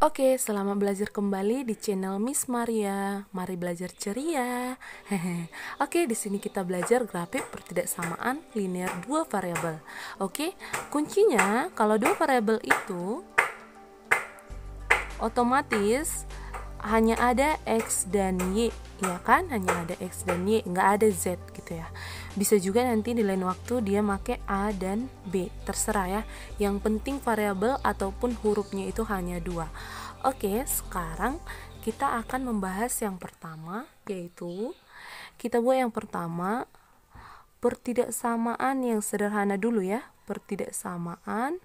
Oke, selamat belajar kembali di channel Miss Maria. Mari belajar ceria. Oke, di sini kita belajar grafik pertidaksamaan linear dua variabel. Oke, kuncinya kalau dua variabel itu otomatis hanya ada X dan Y, ya kan? Hanya ada X dan Y, nggak ada Z gitu ya. Bisa juga nanti di lain waktu dia pakai A dan B, terserah ya. Yang penting variabel ataupun hurufnya itu hanya dua. Oke, sekarang kita akan membahas yang pertama, yaitu kita buat yang pertama pertidaksamaan yang sederhana dulu ya. Pertidaksamaan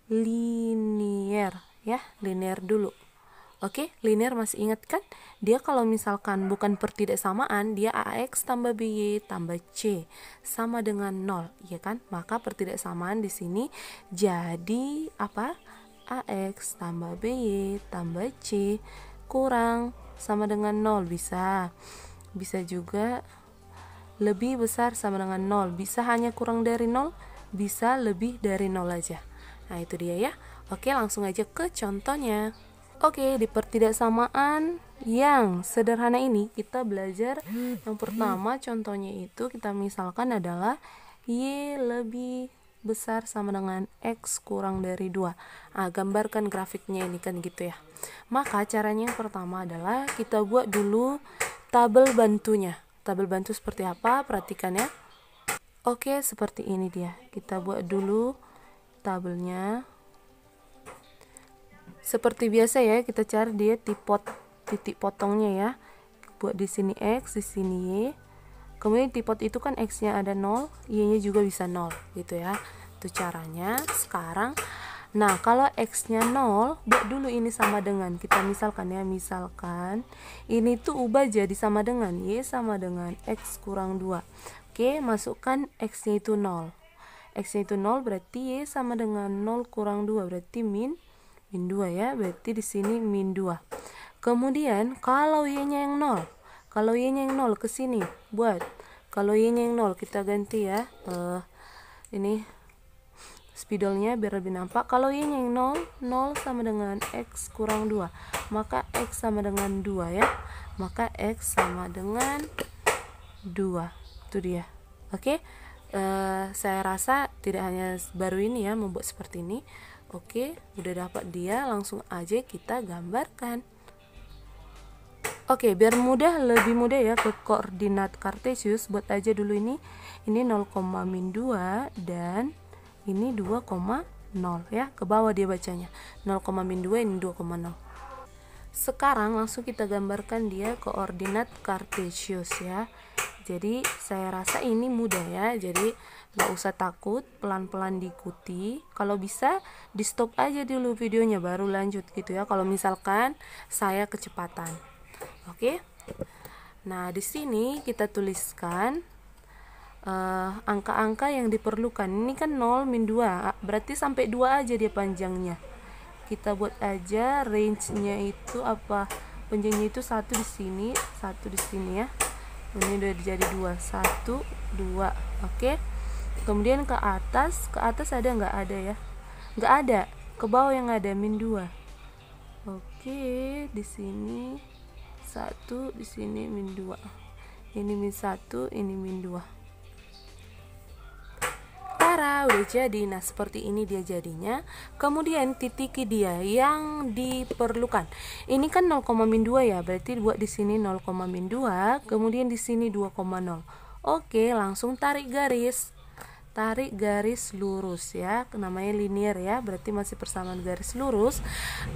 linear ya, linear dulu. Oke, linear masih ingat kan? Dia kalau misalkan bukan pertidaksamaan, dia AX tambah BY tambah C sama dengan 0, ya kan? Maka pertidaksamaan di sini jadi apa? AX tambah BY tambah C kurang sama dengan 0 bisa. Bisa juga lebih besar sama dengan 0, bisa hanya kurang dari 0, bisa lebih dari 0 aja. Nah, itu dia ya. Oke, langsung aja ke contohnya. Oke, di pertidaksamaan yang sederhana ini kita belajar yang pertama, contohnya itu kita misalkan adalah Y lebih besar sama dengan X kurang dari 2. Gambarkan grafiknya ini kan gitu ya. Maka caranya yang pertama adalah kita buat dulu tabel bantunya. Tabel bantu seperti apa? Perhatikan ya. Oke, seperti ini dia. Kita buat dulu tabelnya. Seperti biasa ya, kita cari dia titik potongnya ya. Buat di sini X, di sini Y. Kemudian titik itu kan X-nya ada 0, Y-nya juga bisa 0 gitu ya. Itu caranya. Sekarang nah, kalau X-nya 0, buat dulu ini sama dengan, kita misalkan ya, misalkan ini tuh ubah jadi sama dengan Y sama dengan X kurang 2. Oke, masukkan X-nya itu 0. X-nya itu 0 berarti Y sama dengan 0 kurang 2, berarti min 2 ya, berarti di sini min 2. Kemudian kalau Y-nya yang 0, kalau Y-nya yang 0 ke sini buat, kalau Y-nya yang 0 kita ganti ya, ini spidolnya biar lebih nampak. Kalau Y-nya yang 0, 0 sama dengan X kurang 2, maka X sama dengan 2 ya, maka X sama dengan 2. Itu dia. Oke, saya rasa tidak hanya baru ini ya membuat seperti ini. Oke, udah dapat dia, langsung aja kita gambarkan. Oke, biar mudah, lebih mudah ya ke koordinat kartesius, buat aja dulu ini 0, min 2 dan ini 2,0 ya, ke bawah dia bacanya 0, min 2, ini 2,0. Sekarang langsung kita gambarkan dia koordinat kartesius ya. Jadi saya rasa ini mudah ya, jadi gak usah takut, pelan-pelan diikuti. Kalau bisa di stop aja dulu videonya baru lanjut gitu ya, kalau misalkan saya kecepatan. Oke. Nah, di sini kita tuliskan angka-angka yang diperlukan. Ini kan 0, min 2, berarti sampai 2 aja dia panjangnya. Kita buat aja range-nya itu apa? Panjangnya itu 1 di sini, 1 di sini ya. Ini udah jadi 2, 1, 2. Oke. Kemudian ke atas ada nggak? Ada ya, nggak ada. Ke bawah yang ada min 2. Oke, di sini 1, di sini min 2. Ini min 1, ini min 2. Tara, udah jadi. Nah, seperti ini dia jadinya. Kemudian titiki dia yang diperlukan. Ini kan 0, min 2 ya, berarti buat di sini 0, min 2, kemudian di sini 2,0. Oke, langsung tarik garis. Tarik garis lurus ya, namanya linear ya, berarti masih persamaan garis lurus.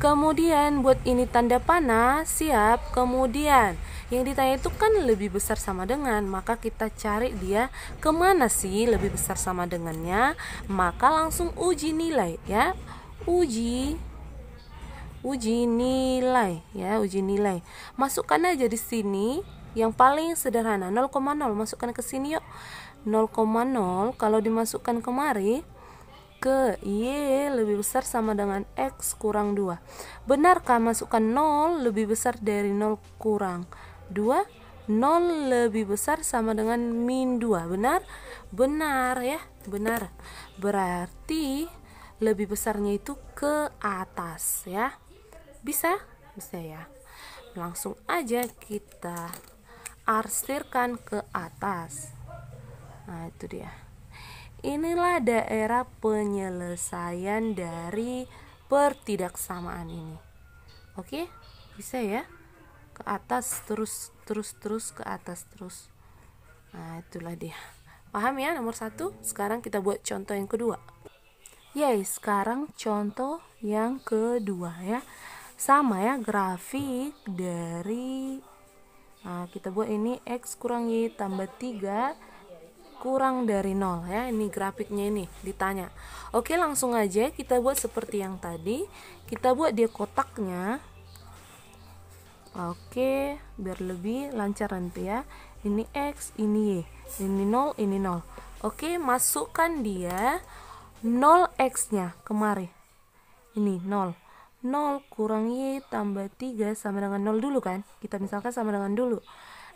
Kemudian buat ini tanda panah, siap. Kemudian yang ditanya itu kan lebih besar sama dengan, maka kita cari dia kemana sih lebih besar sama dengannya, maka langsung uji nilai ya, uji nilai ya, uji nilai. Masukkan aja di sini yang paling sederhana 0,0, masukkan ke sini yuk. 0,0 kalau dimasukkan kemari ke Y lebih besar sama dengan X kurang 2. Benarkah masukkan 0 lebih besar dari 0 kurang 2? 0 lebih besar sama dengan min 2. Benar? Benar ya, benar. Berarti lebih besarnya itu ke atas ya. Bisa ya. Langsung aja kita arsirkan ke atas. Nah, itu dia. Inilah daerah penyelesaian dari pertidaksamaan ini. Oke, bisa ya. Ke atas terus ke atas terus. Nah, itulah dia. Paham ya nomor 1? Sekarang kita buat contoh yang kedua. Sekarang contoh yang kedua ya. Sama ya, grafik dari kita buat ini X kurang Y tambah 3 kurang dari 0 ya. Ini grafiknya ini ditanya. Oke, langsung aja kita buat seperti yang tadi. Kita buat dia kotaknya. Oke, biar lebih lancar nanti ya. Ini X, ini Y. Ini 0, ini 0. Oke, masukkan dia 0x nya kemari. Ini 0. 0 kurang Y tambah 3 sama dengan 0 dulu kan? Kita misalkan sama dengan dulu.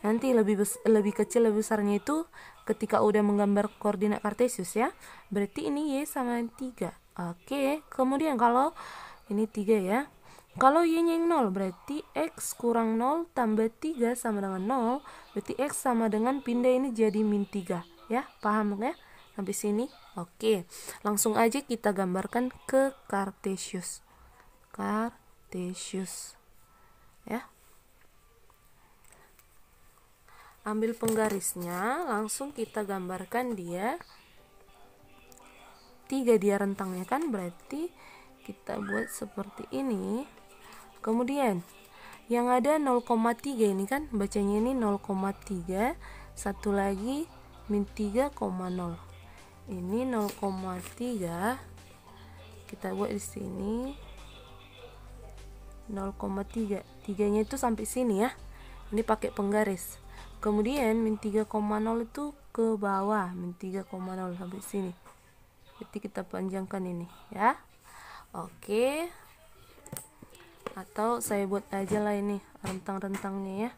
Nanti lebih kecil lebih besarnya itu ketika udah menggambar koordinat kartesius ya. Berarti ini Y sama 3. Oke, kemudian kalau ini 3 ya. Kalau Y-nya yang 0 berarti X kurang 0 tambah 3 sama dengan 0. Berarti X sama dengan pindah ini jadi min 3 ya. Paham ya? Sampai sini. Oke, langsung aja kita gambarkan ke kartesius. Ya. Ambil penggarisnya, langsung kita gambarkan dia 3 dia rentangnya kan, berarti kita buat seperti ini. Kemudian yang ada 0,3 ini kan, bacanya ini 0,3, satu lagi min 3,0. Ini 0,3 kita buat di sini 0,3. 3-nya itu sampai sini ya. Ini pakai penggaris. Kemudian min 3,0 itu ke bawah, min 3,0 sampai sini. Jadi kita panjangkan ini ya. Oke. Atau saya buat aja lah ini rentang-rentangnya ya.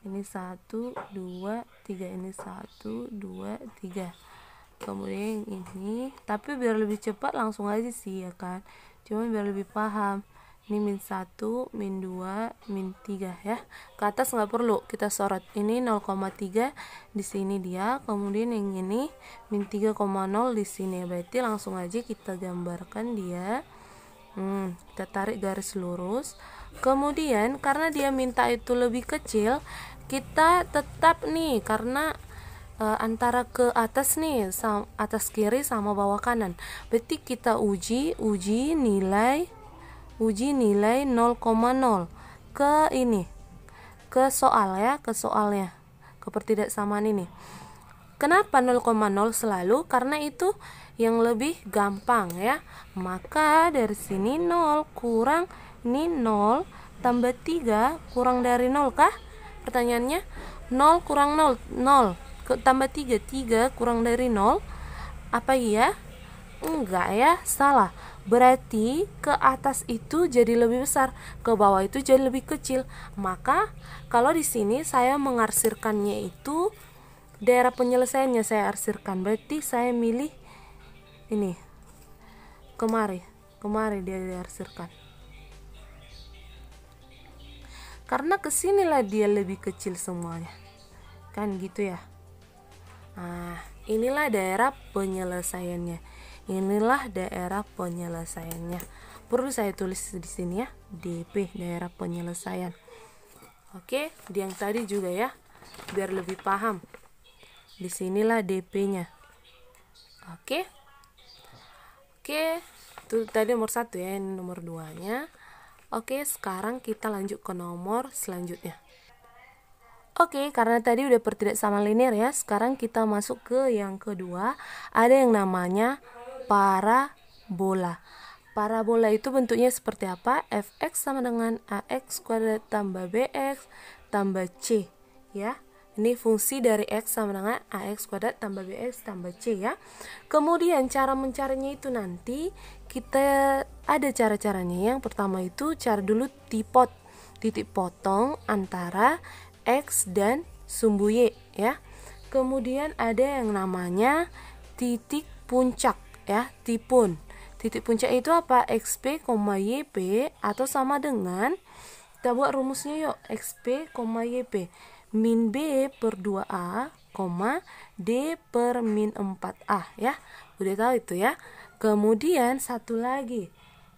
Ini 1, 2, 3. Ini 1, 2, 3. Kemudian ini, tapi biar lebih cepat langsung aja sih ya kan. Cuma biar lebih paham. Ini min 1, min 2, min 3 ya. Ke atas nggak perlu kita sorot. Ini 0,3 di sini dia. Kemudian yang ini min 3,0 di sini. Berarti langsung aja kita gambarkan dia. Kita tarik garis lurus. Kemudian karena dia minta itu lebih kecil, kita tetap nih karena antara ke atas nih, atas kiri sama bawah kanan. Berarti kita uji nilai 0,0 ke ini, ke soal ya, ke soalnya, ke pertidaksamaan ini. Kenapa 0,0 selalu? Karena itu yang lebih gampang ya. Maka dari sini 0 kurang ini 0 tambah 3 kurang dari 0 kah? Pertanyaannya 0 kurang 0 tambah 3 kurang dari 0. Apa iya? Enggak ya, salah. Berarti ke atas itu jadi lebih besar, ke bawah itu jadi lebih kecil. Maka kalau di sini saya mengarsirkannya itu daerah penyelesaiannya saya arsirkan. Berarti saya milih ini. Kemari dia diarsirkan. Karena kesinilah dia lebih kecil semuanya. Kan gitu ya. Nah, inilah daerah penyelesaiannya. Perlu saya tulis di sini ya, DP, daerah penyelesaian. Oke, di yang tadi juga ya, biar lebih paham. Disinilah DP-nya. Oke, itu tadi nomor 1 ya, ini nomor 2-nya. Oke, sekarang kita lanjut ke nomor selanjutnya. Oke, karena tadi udah pertidaksamaan linear ya, sekarang kita masuk ke yang kedua. Ada yang namanya parabola. Parabola itu bentuknya seperti apa? Fx sama dengan ax kuadrat tambah bx tambah c ya. Ini fungsi dari x sama dengan ax kuadrat tambah bx tambah c ya. Kemudian cara mencarinya itu nanti kita ada cara-caranya. Yang pertama itu cari dulu titik potong antara x dan sumbu y ya. Kemudian ada yang namanya titik puncak ya, tipun. Titik puncak itu apa? XP, YP atau sama dengan, kita buat rumusnya yuk. XP, YP. Min B per 2A, D per min 4A ya. Udah tahu itu ya. Kemudian satu lagi.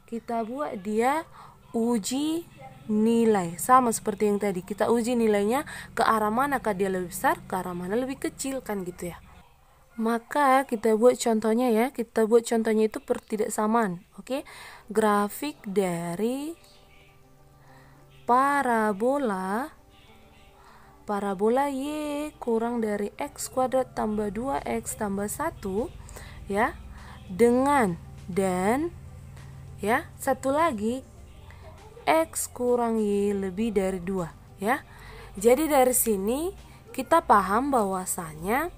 Kita buat dia uji nilai. Sama seperti yang tadi. Kita uji nilainya ke arah manakah dia lebih besar, ke arah mana lebih kecil kan gitu ya. Maka kita buat contohnya ya. Kita buat contohnya itu pertidaksamaan. Oke. Grafik dari parabola Y kurang dari X kuadrat tambah 2X tambah 1 ya, dengan, dan ya, satu lagi X kurang Y lebih dari 2 ya. Jadi dari sini kita paham bahwasanya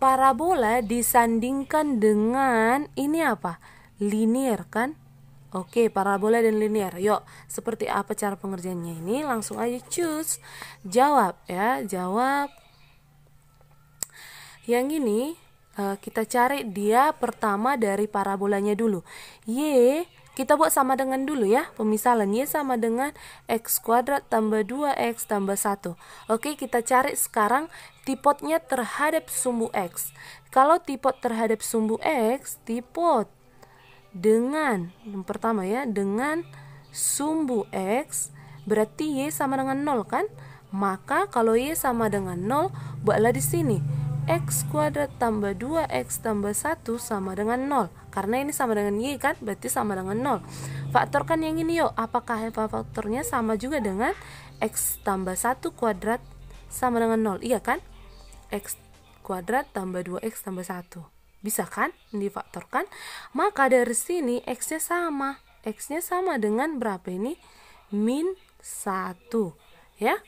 parabola disandingkan dengan ini apa? Linear kan? Oke, parabola dan linear. Yuk, seperti apa cara pengerjaannya ini? Langsung aja choose. Jawab ya, jawab. Yang ini kita cari dia pertama dari parabolanya dulu. Y kita buat sama dengan dulu ya. Pemisalan Y sama dengan X kuadrat tambah 2X tambah 1. Oke, kita cari sekarang tipotnya terhadap sumbu X. Kalau tipot terhadap sumbu X, tipot dengan, yang pertama ya, dengan sumbu X, berarti Y sama dengan 0 kan? Maka kalau Y sama dengan 0, buatlah di sini X kuadrat tambah 2X tambah 1 sama dengan 0. Karena ini sama dengan Y kan, berarti sama dengan 0. Faktorkan yang ini yuk. Apakah faktornya sama juga dengan X tambah 1 kuadrat sama dengan 0? Iya kan? X kuadrat tambah 2X tambah 1. Bisa kan difaktorkan? Maka dari sini X-nya sama. X-nya sama dengan berapa ini? Min 1 ya.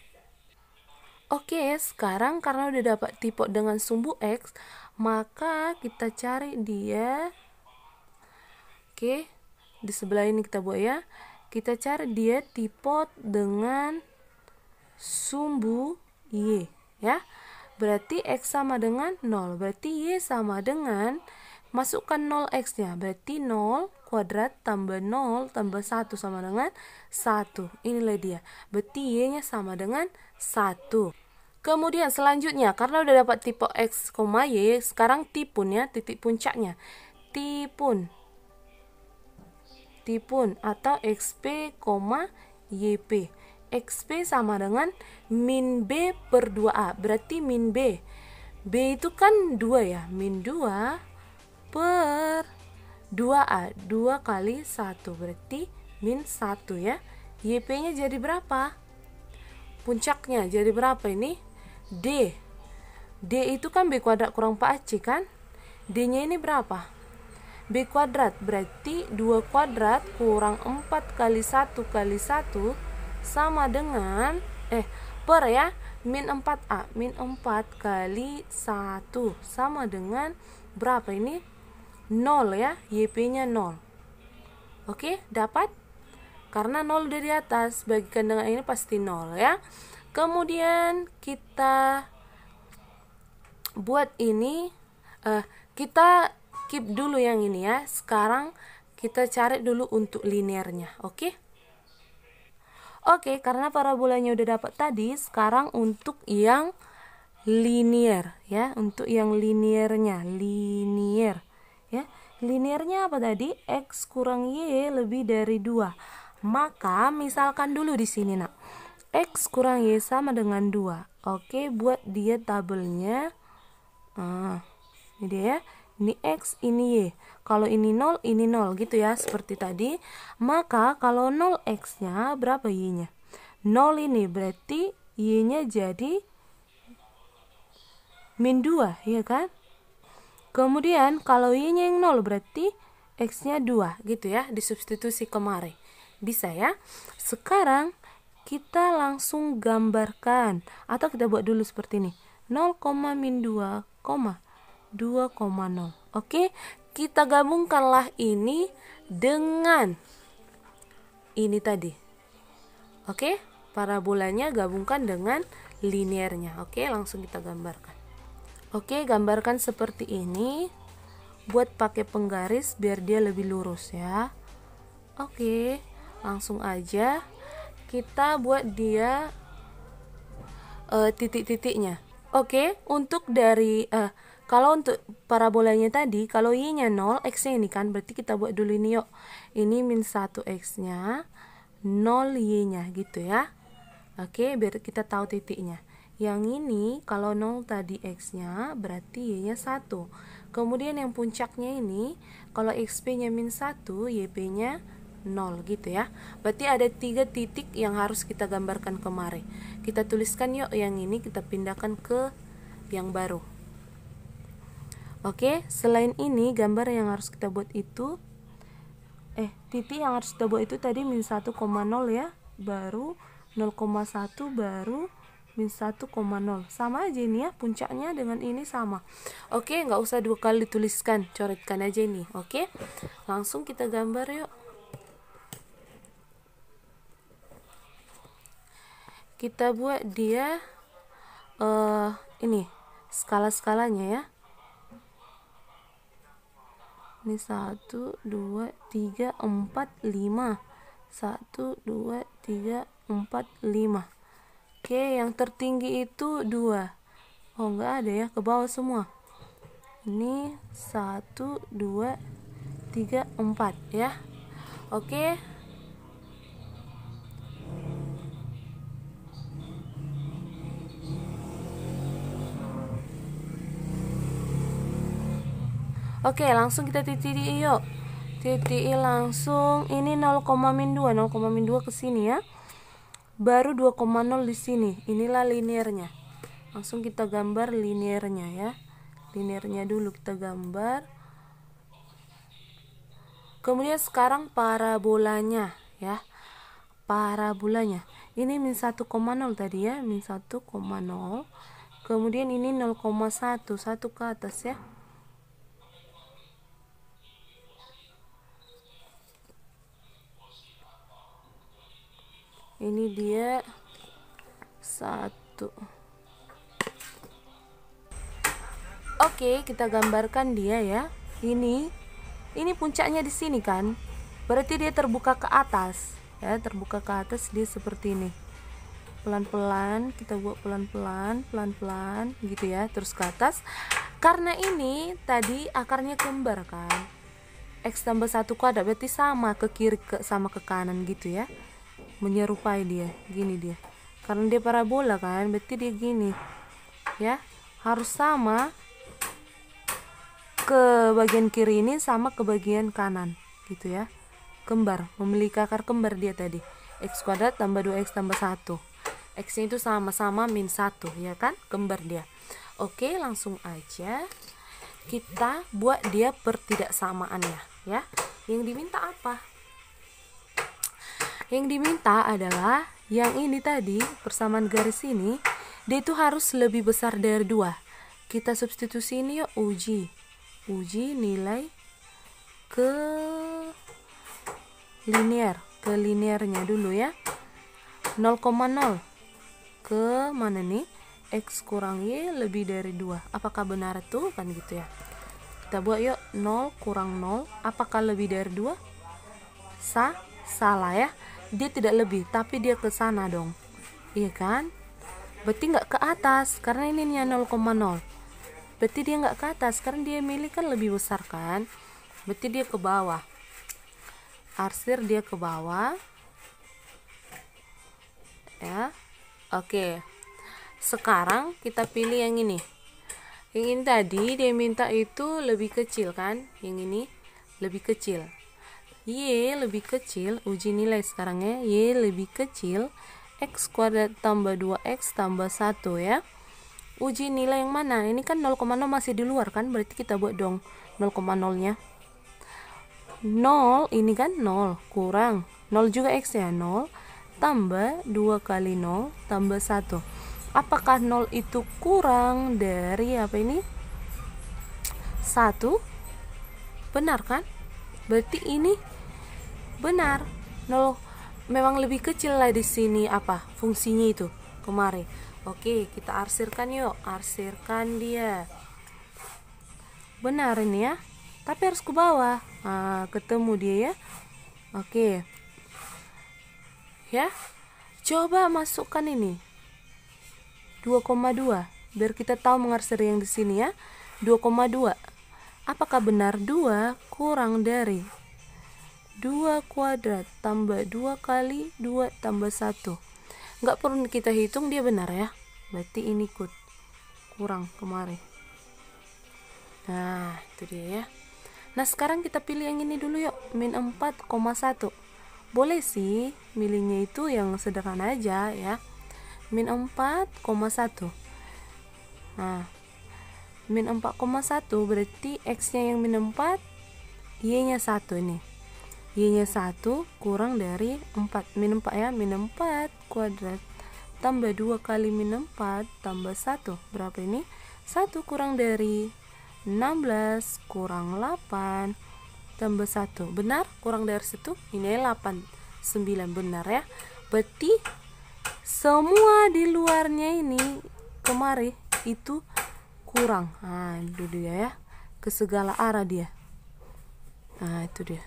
Oke, sekarang karena udah dapat tipot dengan sumbu X, maka kita cari dia. Oke, di sebelah ini kita buat ya. Kita cari dia tipot dengan sumbu Y ya. Berarti X sama dengan 0. Berarti Y sama dengan, masukkan 0X-nya. Berarti 0 kuadrat tambah 0 tambah 1 sama dengan 1. Inilah dia. Berarti Y-nya sama dengan 1. Kemudian selanjutnya, karena udah dapat tipe X, Y, sekarang tipun ya, titik puncaknya. Tipun atau XP, YP. XP sama dengan min B per 2A. Berarti min B. B itu kan 2 ya. Min 2 per 2A. 2 kali 1. Berarti min 1 ya. YP-nya jadi berapa? Puncaknya jadi berapa ini? D. D itu kan B kuadrat kurang 4AC kan? D-nya ini berapa? B kuadrat. Berarti 2 kuadrat kurang 4 kali 1 kali 1 sama dengan per ya, min 4A. Min 4 kali 1 sama dengan berapa ini? 0 ya. YP-nya 0. Oke, dapat? Karena 0 udah di atas, bagikan dengan ini pasti 0 ya. Kemudian kita buat ini, kita keep dulu yang ini ya. Sekarang kita cari dulu untuk linearnya. Oke, karena parabolanya udah dapat tadi, sekarang untuk yang linear ya, untuk yang linearnya, linear ya. Linearnya apa tadi? X kurang Y lebih dari 2. Maka misalkan dulu di sini nak, X kurang Y sama dengan 2. Oke, buat dia tabelnya. Ini dia ya. Ini X, ini Y. Kalau ini 0, ini 0 gitu ya, seperti tadi. Maka kalau 0 X-nya, berapa Y-nya? 0 ini, berarti Y-nya jadi min 2, ya kan? Kemudian kalau Y-nya yang 0, berarti X-nya 2 gitu ya, disubstitusi kemarin. Bisa ya? Sekarang kita langsung gambarkan. Atau kita buat dulu seperti ini. 0, min 2, 2,0. Oke, kita gabungkanlah ini dengan ini tadi. Oke, parabolanya gabungkan dengan linearnya. Oke, langsung kita gambarkan. Oke, gambarkan seperti ini buat pakai penggaris biar dia lebih lurus ya. Oke, langsung aja kita buat dia titik-titiknya. Oke, untuk dari kalau untuk parabolanya tadi, kalau y-nya 0, x-nya ini kan, berarti kita buat dulu ini yuk. Ini min 1 x-nya, 0 y-nya gitu ya. Oke, biar kita tahu titiknya. Yang ini kalau 0 tadi x-nya, berarti y-nya 1. Kemudian yang puncaknya ini, kalau xp-nya min 1, yp-nya 0 gitu ya. Berarti ada 3 titik yang harus kita gambarkan kemarin. Kita tuliskan yuk yang ini, kita pindahkan ke yang baru. Oke, selain ini gambar yang harus kita buat itu titik yang harus kita buat itu tadi min 1,0 ya, baru 0,1 baru min 1,0. Sama aja ini ya, puncaknya dengan ini sama. Oke, nggak usah 2 kali dituliskan, coretkan aja ini. Oke, langsung kita gambar yuk. Kita buat dia ini skala-skalanya ya. Ini 1, 2, 3, 4, 5. 1, 2, 3, 4, 5. Oke, yang tertinggi itu 2. Oh, enggak ada ya, ke bawah semua. Ini 1, 2, 3, 4 ya. Oke. Oke, langsung kita titik yuk. Titik langsung ini 0, min 2, 0, min 2 ke sini ya. Baru 2,0 di sini. Inilah linearnya. Langsung kita gambar linearnya ya. Linearnya dulu kita gambar. Kemudian sekarang parabolanya ya. Parabolanya. Ini min 1,0 tadi ya, min 1,0. Kemudian ini 0,1, 1 ke atas ya. Ini dia 1. Oke, kita gambarkan dia ya. Ini puncaknya di sini kan. Berarti dia terbuka ke atas ya, terbuka ke atas dia seperti ini. Pelan-pelan kita buat pelan-pelan gitu ya, terus ke atas. Karena ini tadi akarnya kembar kan. X tambah 1 kuadrat berarti sama ke kiri sama ke kanan gitu ya. Menyerupai dia, gini dia. Karena dia parabola kan, berarti dia gini. Ya, harus sama ke bagian kiri ini sama ke bagian kanan, gitu ya. Kembar, memiliki akar kembar dia tadi. X kuadrat tambah 2x tambah 1. X-nya itu sama-sama min 1, ya kan? Kembar dia. Oke, langsung aja kita buat dia pertidaksamaannya, ya. Yang diminta apa? Yang diminta adalah yang ini tadi, persamaan garis ini, dia itu harus lebih besar dari 2. Kita substitusi ini yuk, uji nilai ke linearnya dulu ya. 0,0 ke mana nih? X kurang Y lebih dari 2. Apakah benar itu? Kan gitu ya. Kita buat yuk, 0 kurang 0. Apakah lebih dari 2? Salah ya. Dia tidak lebih, tapi dia ke sana dong. Iya kan? Berarti nggak ke atas, karena ini 0,0. Berarti dia nggak ke atas, karena dia milih kan lebih besar kan. Berarti dia ke bawah. Arsir dia ke bawah. Ya. Oke. Sekarang kita pilih yang ini. Yang ini tadi dia minta itu lebih kecil kan? Yang ini lebih kecil. Y lebih kecil, uji nilai sekarang ya. Y lebih kecil X kuadrat tambah 2X tambah 1 ya. Uji nilai yang mana? Ini kan 0,0 masih di luar kan? Berarti kita buat dong 0,0 nya. 0 ini kan 0 kurang 0 juga X ya, 0 tambah 2 kali 0 tambah 1. Apakah 0 itu kurang dari apa ini? 1? Benar kan? Berarti ini benar. 0 memang lebih kecil lah di sini apa fungsinya itu kemarin. Oke, kita arsirkan yuk. Arsirkan dia. Benar ini ya. tapi harus ke bawah. Nah, ketemu dia ya. Oke. Ya. Coba masukkan ini 2,2 biar kita tahu mengarsir yang di sini ya. 2,2. Apakah benar 2 kurang dari 2 kuadrat tambah 2 kali 2 tambah 1? Nggak perlu kita hitung, dia benar ya. Berarti ini kurang kemarin. Nah, itu dia ya. Nah, sekarang kita pilih yang ini dulu yuk, min 4,1. Boleh sih milihnya itu yang sederhana aja ya. Min 4,1. Nah, min 4,1 berarti X-nya yang min 4, Y-nya 1 ini. Y-nya 1 kurang dari 4. Min 4 ya, min 4 kuadrat tambah 2 kali min 4 tambah 1. Berapa ini? 1 kurang dari 16 kurang 8 tambah 1. Benar? Kurang dari 1? Ini 8. 9 benar ya. Berarti semua di luarnya ini kemarin itu kurang. Nah, itu dia ya. Ke segala arah dia. Nah, itu dia.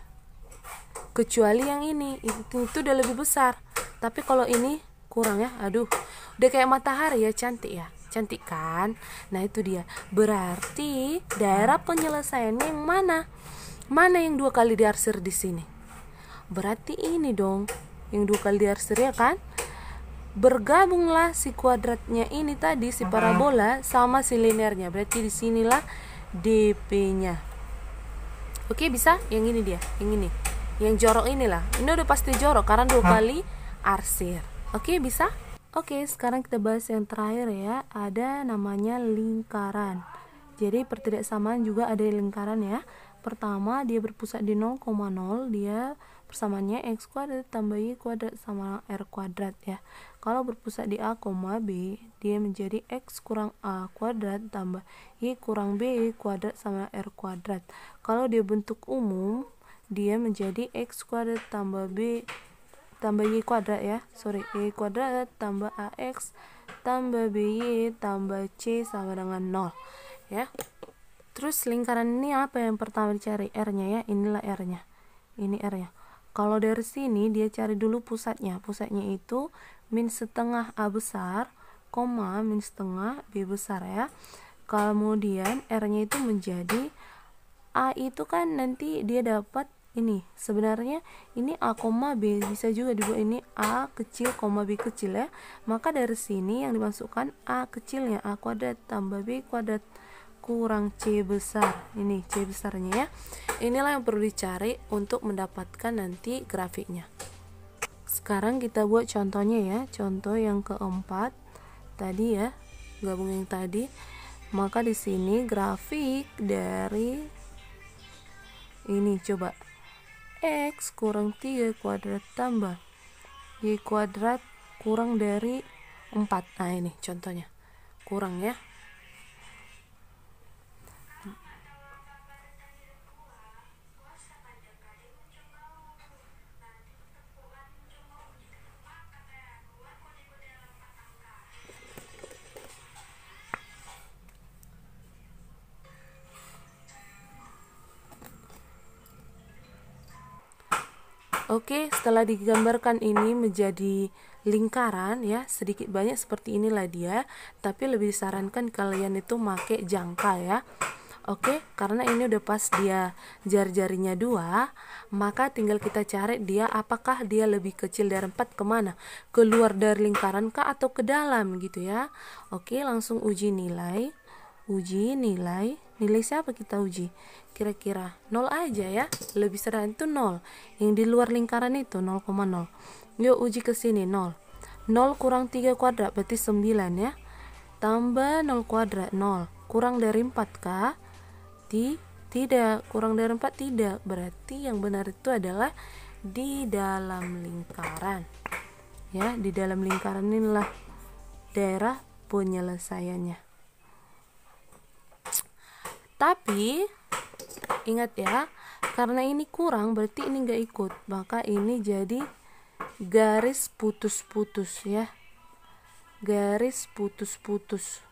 Kecuali yang ini, itu udah lebih besar. Tapi kalau ini kurang ya. Aduh, udah kayak matahari ya, cantik ya. Cantik kan? Nah, itu dia. Berarti daerah penyelesaiannya yang mana? Mana yang 2 kali diarsir di sini? Berarti ini dong, yang 2 kali diarsir ya kan? Bergabunglah si kuadratnya ini tadi, si parabola sama si linearnya. Berarti di sinilah DP-nya. Oke, bisa? Yang ini dia, yang ini. Yang jorok inilah. Ini udah pasti jorok karena 2 kali arsir. Oke, bisa? Oke, sekarang kita bahas yang terakhir ya. Ada namanya lingkaran. Jadi pertidaksamaan juga ada lingkaran ya. Pertama, dia berpusat di 0,0, dia persamaannya X kuadrat tambah Y kuadrat sama R kuadrat ya. Kalau berpusat di A, B, dia menjadi X kurang A kuadrat tambah Y kurang B kuadrat sama R kuadrat. Kalau dia bentuk umum, dia menjadi X kuadrat tambah B tambah Y kuadrat ya. Y kuadrat tambah AX tambah BY tambah C sama dengan 0 ya. Terus lingkaran ini apa yang pertama dicari? R-nya ya. Inilah R-nya. Ini R-nya. Kalau dari sini dia cari dulu pusatnya. Pusatnya itu min setengah A besar, min setengah B besar ya. Kemudian R-nya itu menjadi A itu kan nanti dia dapat ini. Sebenarnya ini A, B. Bisa juga dibuat ini A kecil, B kecil ya. Maka dari sini yang dimasukkan A kecilnya A kuadrat tambah B kuadrat kurang C besar. Ini C besarnya ya. Inilah yang perlu dicari untuk mendapatkan nanti grafiknya. Sekarang kita buat contohnya ya. Contoh yang keempat tadi ya, gabung yang tadi. Maka di sini grafik dari ini coba X kurang 3 kuadrat tambah Y kuadrat kurang dari 4. Nah, ini contohnya. Kurang ya. Oke, setelah digambarkan ini menjadi lingkaran ya, sedikit banyak seperti inilah dia, tapi lebih disarankan kalian itu pakai jangka ya. Oke, karena ini udah pas dia jari-jarinya 2, maka tinggal kita cari dia apakah dia lebih kecil dari 4 kemana? Keluar dari lingkaran kah atau ke dalam gitu ya. Oke, langsung uji nilai. Uji nilai. Nilai siapa kita uji? Kira-kira 0 aja ya. Lebih sederhana itu 0. Yang di luar lingkaran itu 0,0. Yuk uji ke sini 0. 0 kurang 3 kuadrat berarti 9 ya. Tambah 0 kuadrat 0. Kurang dari 4 kah? Tidak. Kurang dari 4 tidak. Berarti yang benar itu adalah di dalam lingkaran. Ya, di dalam lingkaran inilah daerah penyelesaiannya. Tapi ingat ya, karena ini kurang berarti ini nggak ikut, maka ini jadi garis putus-putus ya, garis putus-putus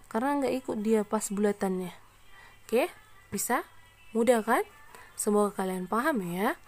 karena nggak ikut dia pas bulatannya. Oke, bisa Mudah kan? Semoga kalian paham ya.